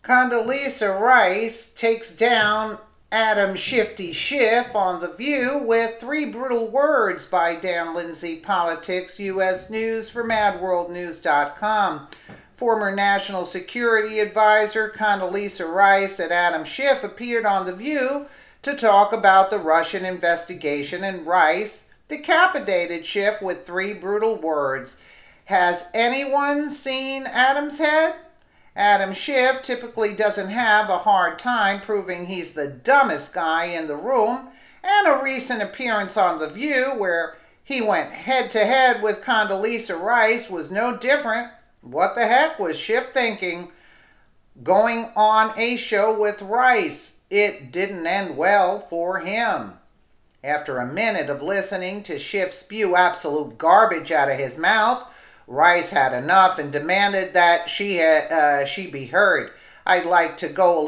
Condoleeza Rice takes down Adam Shifty Schiff on The View with 3 brutal words by Dan Lindsay, Politics, U.S. News for MadWorldNews.com. Former National Security Advisor Condoleeza Rice and Adam Schiff appeared on The View to talk about the Russian investigation, and Rice decapitated Schiff with 3 brutal words. Has anyone seen Adam's head? Adam Schiff typically doesn't have a hard time proving he's the dumbest guy in the room, and a recent appearance on The View where he went head-to-head with Condoleeza Rice was no different. What the heck was Schiff thinking going on a show with Rice? It didn't end well for him. After a minute of listening to Schiff spew absolute garbage out of his mouth, Rice had enough and demanded that she be heard. I'd like to go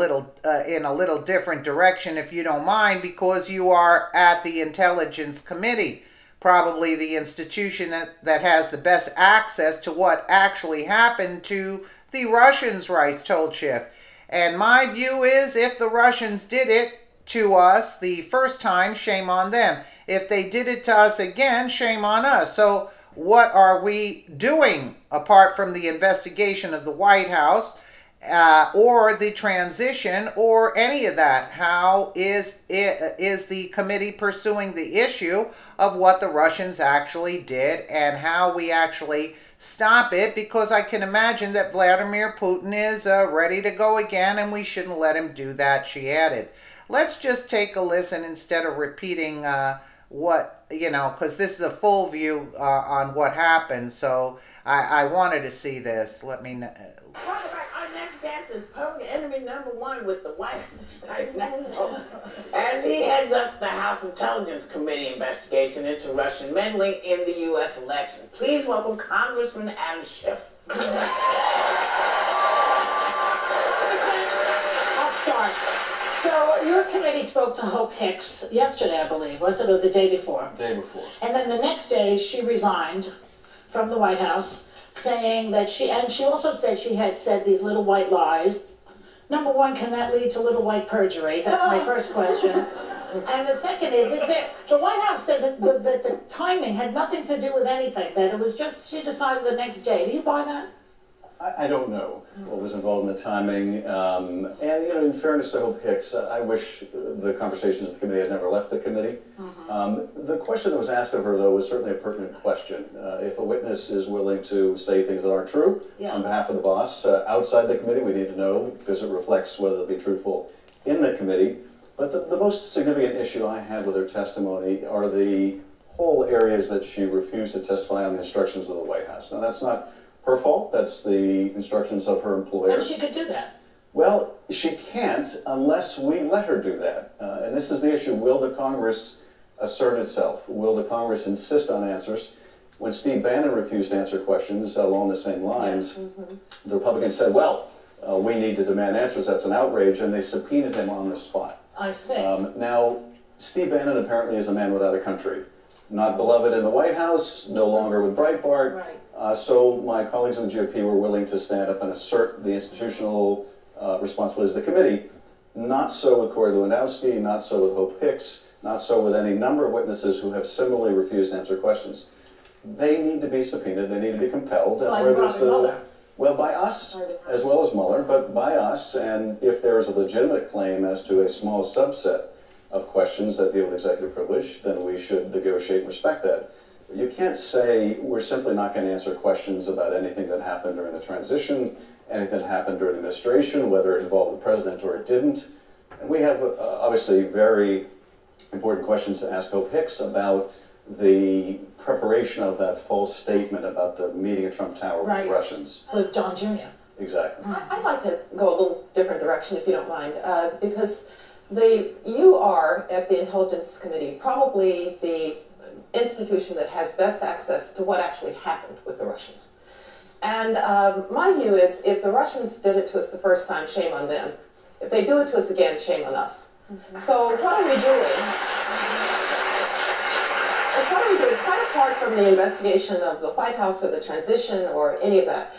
in a little different direction if you don't mind, because you are at the Intelligence Committee, probably the institution that has the best access to what actually happened to the Russians, Rice told Schiff. And my view is, if the Russians did it to us the first time, shame on them. If they did it to us again, shame on us. So what are we doing apart from the investigation of the White House or the transition or any of that? How is the committee pursuing the issue of what the Russians actually did and how we actually stop it? Because I can imagine that Vladimir Putin is ready to go again, and we shouldn't let him do that, she added. Let's just take a listen instead of repeating because this is a full view on what happened, so I wanted to see this. Let me know. Our next guest is public enemy #1 with the White House right now, as he heads up the House Intelligence Committee investigation into Russian meddling in the U.S. election. Please welcome Congressman Adam Schiff. I'll start. So your committee spoke to Hope Hicks yesterday, I believe, was it, or the day before? Day before. And then the next day she resigned from the White House, saying that she also said she had said these little white lies. #1, can that lead to little white perjury? That's my first question. And the second is there, the White House says that the timing had nothing to do with anything, that it was just she decided the next day. Do you buy that? I don't know what was involved in the timing, and in fairness to Hope Hicks, I wish the conversations of the committee had never left the committee. The question that was asked of her, though, was certainly a pertinent question. If a witness is willing to say things that aren't true on behalf of the boss outside the committee, we need to know, because it reflects whether they'll be truthful in the committee. But the most significant issue I have with her testimony are the whole areas that she refused to testify on the instructions of the White House. Now, that's not her fault. That's the instructions of her employer. And she could do that. Well, she can't unless we let her do that. And this is the issue. Will the Congress assert itself? Will the Congress insist on answers? When Steve Bannon refused to answer questions along the same lines, the Republicans said, well, we need to demand answers. That's an outrage. And they subpoenaed him on the spot. I see. Now, Steve Bannon apparently is a man without a country. Not beloved in the White House, no longer with Breitbart. Right. So my colleagues in the GOP were willing to stand up and assert the institutional responsibilities of the committee. Not so with Corey Lewandowski, not so with Hope Hicks, not so with any number of witnesses who have similarly refused to answer questions. They need to be subpoenaed, they need to be compelled. Well, by us, as well as Mueller, but by us, and if there is a legitimate claim as to a small subset of questions that deal with executive privilege, then we should negotiate and respect that. You can't say we're simply not going to answer questions about anything that happened during the transition, anything that happened during the administration, whether it involved the president or it didn't. And we have obviously very important questions to ask Hope Hicks about the preparation of that false statement about the meeting at Trump Tower with the Russians. With John Jr. Exactly. I'd like to go a little different direction, if you don't mind, because you are, at the Intelligence Committee, probably the institution that has best access to what actually happened with the Russians. And my view is, if the Russians did it to us the first time, shame on them. If they do it to us again, shame on us. So what are we doing? Quite apart from the investigation of the White House or the transition or any of that,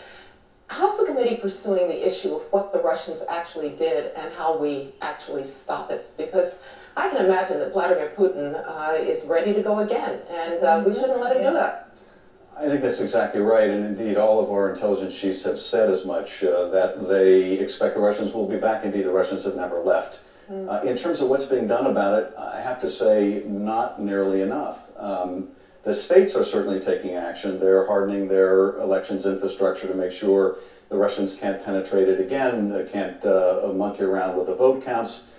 how's the committee pursuing the issue of what the Russians actually did and how we actually stop it? Because I can imagine that Vladimir Putin is ready to go again, and we shouldn't let him do that. I think that's exactly right, and indeed all of our intelligence chiefs have said as much, that they expect the Russians will be back. Indeed, the Russians have never left. In terms of what's being done about it, I have to say not nearly enough. The states are certainly taking action. They're hardening their elections infrastructure to make sure the Russians can't penetrate it again, can't monkey around with the vote counts.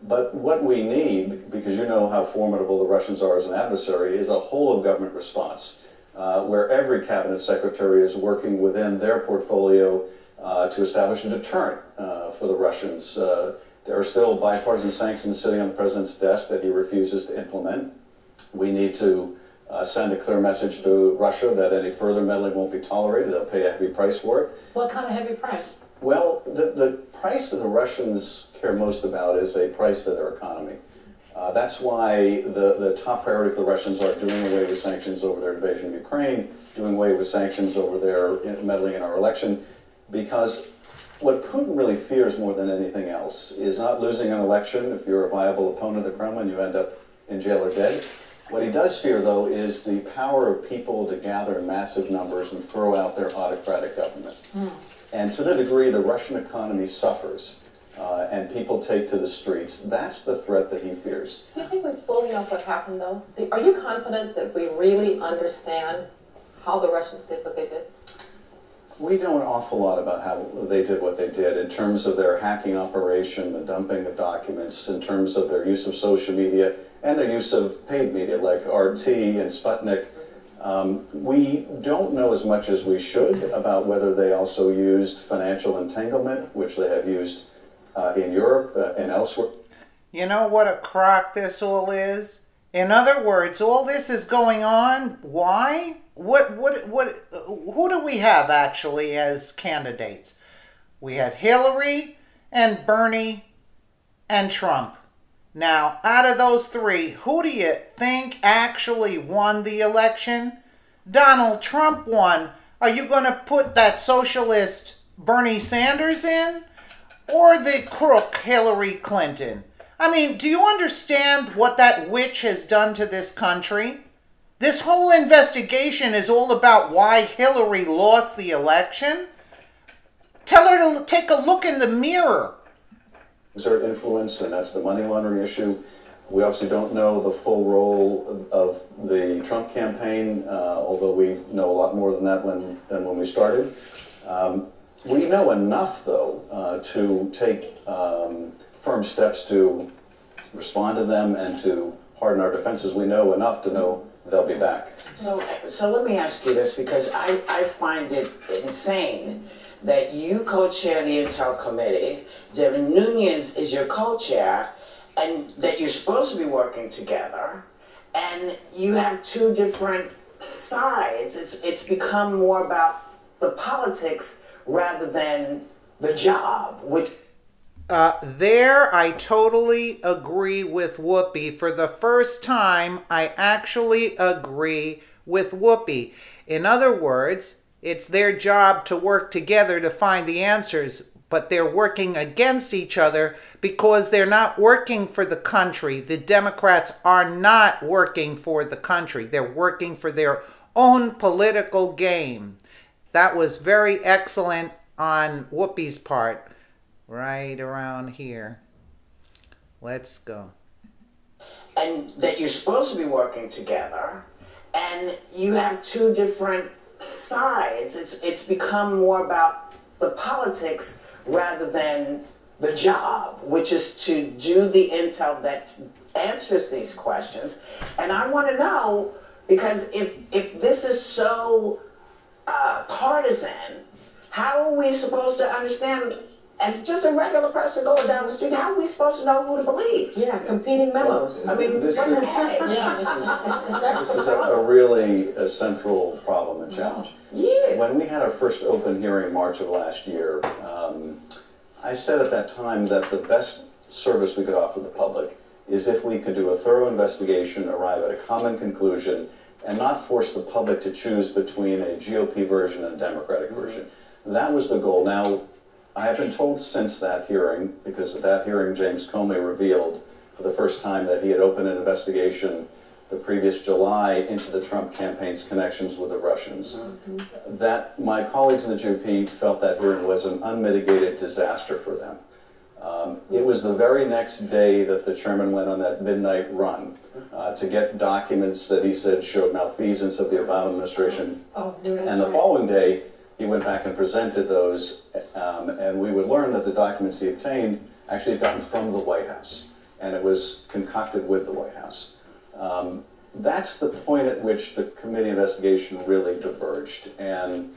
But what we need, because you know how formidable the Russians are as an adversary, is a whole of government response. Where every cabinet secretary is working within their portfolio to establish a deterrent for the Russians. There are still bipartisan sanctions sitting on the president's desk that he refuses to implement. We need to send a clear message to Russia that any further meddling won't be tolerated. They'll pay a heavy price for it. What kind of heavy price? Well, the price that the Russians care most about is a price to their economy. That's why the top priority for the Russians are doing away with sanctions over their invasion of Ukraine, doing away with sanctions over their meddling in our election, because what Putin really fears more than anything else is not losing an election. If you're a viable opponent of the Kremlin, you end up in jail or dead. What he does fear, though, is the power of people to gather in massive numbers and throw out their autocratic government. And to the degree the Russian economy suffers, and people take to the streets, that's the threat that he fears. Do you think we fully know what happened, though? Are you confident that we really understand how the Russians did what they did? We know an awful lot about how they did what they did in terms of their hacking operation, the dumping of documents, in terms of their use of social media, and their use of paid media like RT and Sputnik. We don't know as much as we should about whether they also used financial entanglement, which they have used in Europe and elsewhere. You know what a crock this all is? In other words, all this is going on. Why? Who do we have actually as candidates? We had Hillary and Bernie and Trump. Now, out of those three, who do you think actually won the election? Donald Trump won. Are you going to put that socialist Bernie Sanders in? Or the crook Hillary Clinton? I mean, do you understand what that witch has done to this country? This whole investigation is all about why Hillary lost the election. Tell her to take a look in the mirror. Exert influence, and that's the money laundering issue. We obviously don't know the full role of the Trump campaign, although we know a lot more than that than when we started. We know enough, though, to take firm steps to respond to them and to harden our defenses. We know enough to know they'll be back. So let me ask you this, because I find it insane that you co-chair the Intel Committee, Devin Nunes is your co-chair, and that you're supposed to be working together, and you have two different sides. It's become more about the politics rather than the job. There I totally agree with Whoopi. For the first time, I actually agree with Whoopi. In other words, it's their job to work together to find the answers, but they're working against each other because they're not working for the country. The Democrats are not working for the country. They're working for their own political game. That was very excellent on Whoopi's part. Right around here. Let's go. And that you're supposed to be working together, and you have two different sides. It's become more about the politics rather than the job, which is to do the intel that answers these questions. And I want to know, because if this is so partisan, how are we supposed to understand? As just a regular person going down the street, how are we supposed to know who to believe? Yeah, competing memos. I mean, this is a really central problem and challenge. Yeah. When we had our first open hearing in March of last year, I said at that time that the best service we could offer the public is if we could do a thorough investigation, arrive at a common conclusion, and not force the public to choose between a GOP version and a Democratic version. That was the goal. Now, I have been told since that hearing, because at that hearing James Comey revealed for the first time that he had opened an investigation the previous July into the Trump campaign's connections with the Russians. That my colleagues in the GOP felt that hearing was an unmitigated disaster for them. It was the very next day that the chairman went on that midnight run to get documents that he said showed malfeasance of the Obama administration. And the following day, he went back and presented those, and we would learn that the documents he obtained actually had gotten from the White House, and it was concocted with the White House. That's the point at which the committee investigation really diverged. And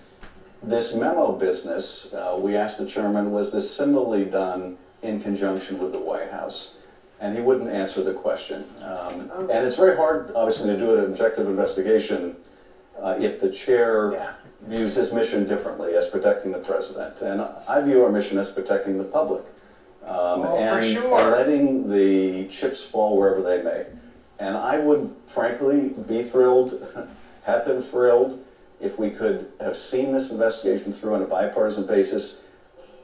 this memo business, we asked the chairman, was this similarly done in conjunction with the White House? And he wouldn't answer the question. And it's very hard, obviously, to do an objective investigation if the chair views his mission differently as protecting the president. And I view our mission as protecting the public. And letting the chips fall wherever they may. And I would, frankly, be thrilled, have been thrilled, if we could have seen this investigation through on a bipartisan basis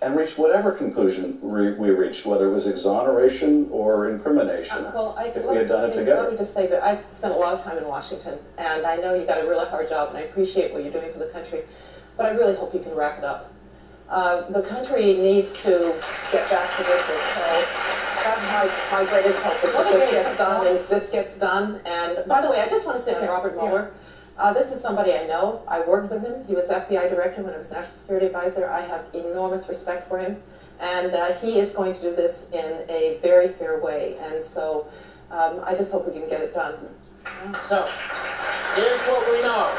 and reached whatever conclusion we reached, whether it was exoneration or incrimination, if we had done it together. Let me just say that I've spent a lot of time in Washington, and I know you've got a really hard job, and I appreciate what you're doing for the country, but I really hope you can wrap it up. The country needs to get back to business, so that's my greatest hope is that this gets done, and this gets done. And by the way, I just want to say on Robert Mueller, this is somebody I know. I worked with him. He was FBI director when I was National Security Advisor. I have enormous respect for him, and he is going to do this in a very fair way. And so I just hope we can get it done. So, here's what we know.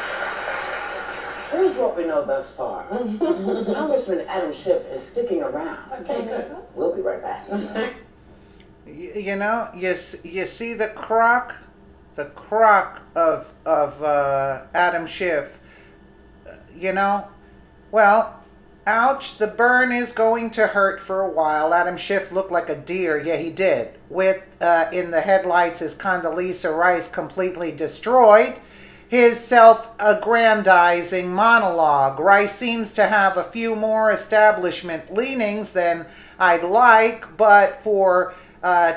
Here's what we know thus far. Congressman Adam Schiff is sticking around. Okay, good. We'll be right back. You know, you see the crock of Adam Schiff. You know, well, ouch, the burn is going to hurt for a while. Adam Schiff looked like a deer. Yeah, he did. With in the headlights is Condoleeza Rice completely destroyed. His self-aggrandizing monologue. Rice seems to have a few more establishment leanings than I'd like, but for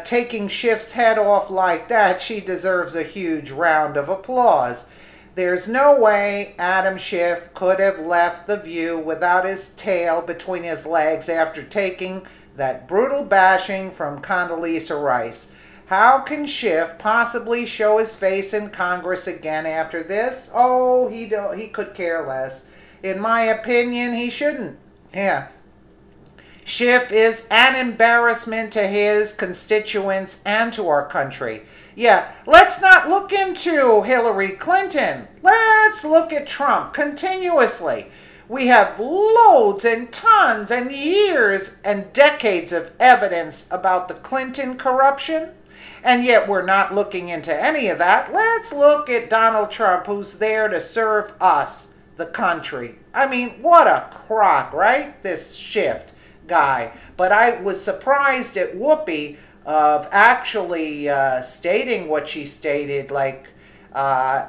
taking Schiff's head off like that, she deserves a huge round of applause. There's no way Adam Schiff could have left The View without his tail between his legs after taking that brutal bashing from Condoleezza Rice. How can Schiff possibly show his face in Congress again after this? Oh, he could care less. In my opinion, he shouldn't. Yeah. Schiff is an embarrassment to his constituents and to our country. Yeah, let's not look into Hillary Clinton. Let's look at Trump continuously. We have loads and tons and years and decades of evidence about the Clinton corruption. And yet we're not looking into any of that. Let's look at Donald Trump, who's there to serve us, the country. I mean, what a crock, right? This Schiff guy. But I was surprised at Whoopi of actually stating what she stated, like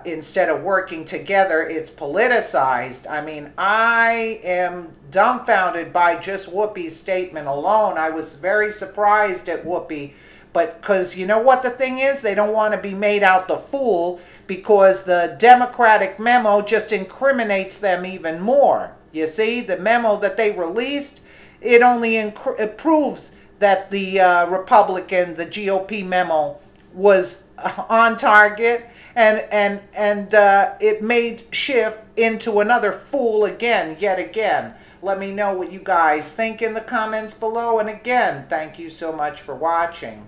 instead of working together, it's politicized. I mean, I am dumbfounded by just Whoopi's statement alone. I was very surprised at Whoopi. But because you know what the thing is? They don't want to be made out the fool because the Democratic memo just incriminates them even more. You see, the memo that they released, it only it proves that the Republican, the GOP memo was on target, and it made Schiff into another fool again, yet again. Let me know what you guys think in the comments below. And again, thank you so much for watching.